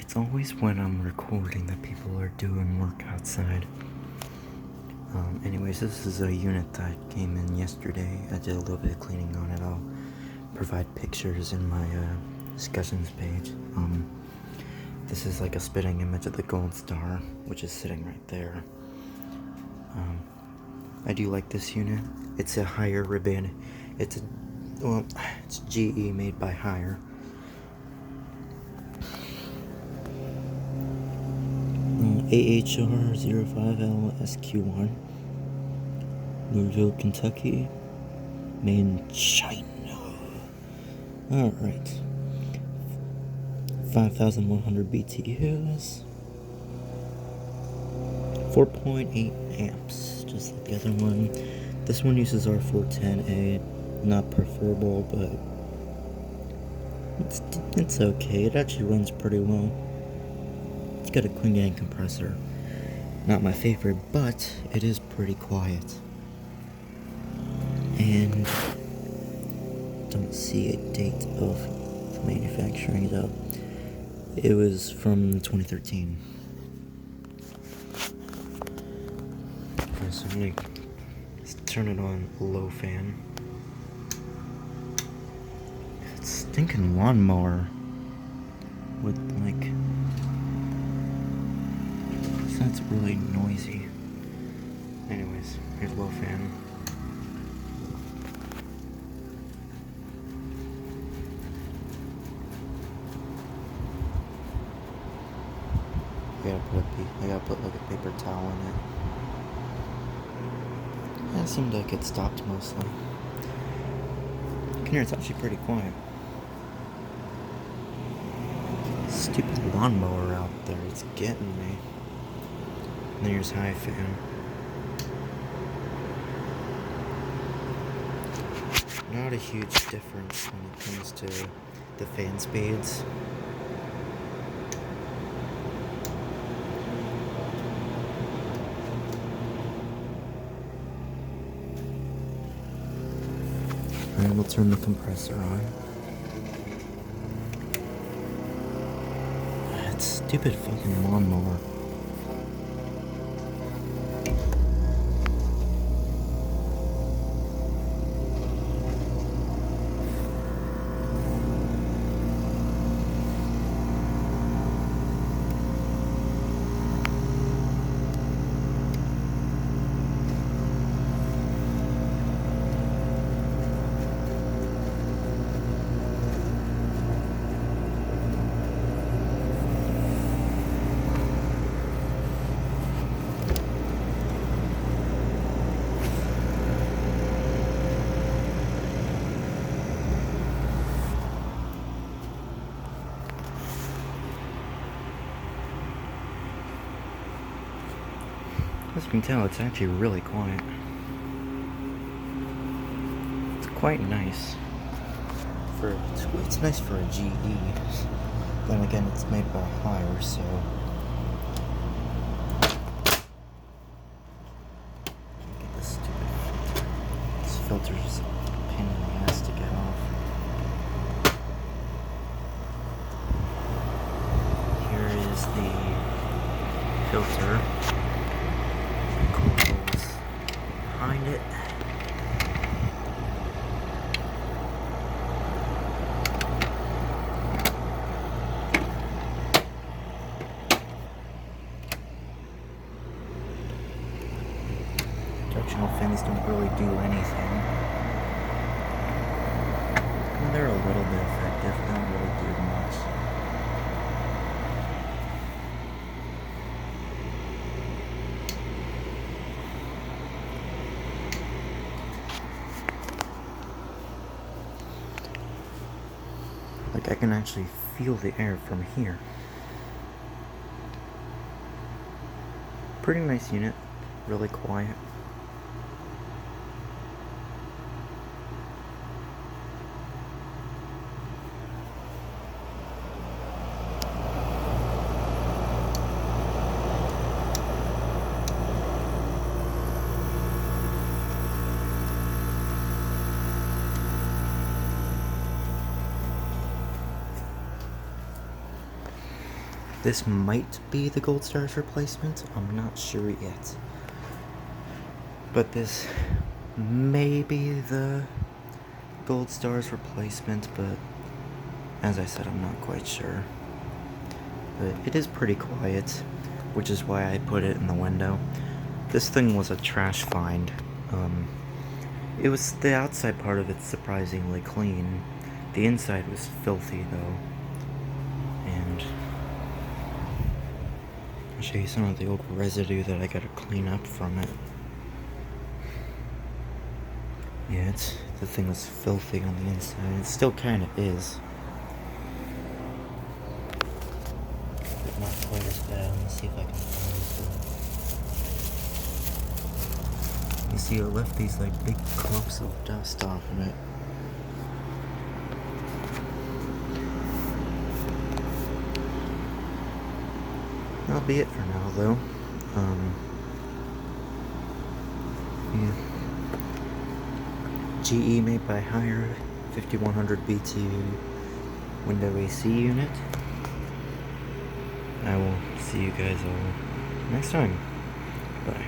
It's always when I'm recording that people are doing work outside. Anyways, this is a unit that came in yesterday. I did a little bit of cleaning on it. I'll provide pictures in my discussions page. This is like a spitting image of the gold star, which is sitting right there. I do like this unit. It's a higher ribbon. It's GE made by Hire. AHR05LSQ1, Louisville, Kentucky, made in China. Alright. 5,100 BTUs. 4.8 amps, just like the other one. This one uses R410A, not preferable, but it's okay. It actually runs pretty well. It's got a clean gang compressor. Not my favorite, but it is pretty quiet. And don't see a date of manufacturing though. It was from 2013. Okay, so I'm gonna turn it on low fan. It's stinking lawnmower with like. That's really noisy. Anyways, here's low fan. I gotta put like a paper towel in it. Yeah, it seemed like it stopped mostly. You can hear it's actually pretty quiet. Stupid lawnmower out there, it's getting me. And there's high fan. Not a huge difference when it comes to the fan speeds. And we'll turn the compressor on. That stupid fucking lawnmower. As you can tell, it's actually really quiet. It's quite nice. It's nice for a GE. Then again, it's made by Hire, so. Can't get this stupid filter. This filter's just a pain in the ass to get off. Here is the filter. Behind it. Directional fins don't really do anything. They're a little bit effective, they don't really do much. Like I can actually feel the air from here. Pretty nice unit, really quiet. This might be the Gold Star's replacement, I'm not sure yet. But this may be the Gold Star's replacement, but as I said, I'm not quite sure. But it is pretty quiet, which is why I put it in the window. This thing was a trash find. It was, the outside part of it's surprisingly clean. The inside was filthy though. And I'll show you some of the old residue that I gotta clean up from it. Yeah, the thing was filthy on the inside. It still kinda is. But not quite as bad. Let me see if I can find it. You see, it left these like big clumps of dust off of it. That'll be it for now, though. Yeah. GE made by Hire, 5100 BTU window AC unit. I will see you guys all next time. Bye.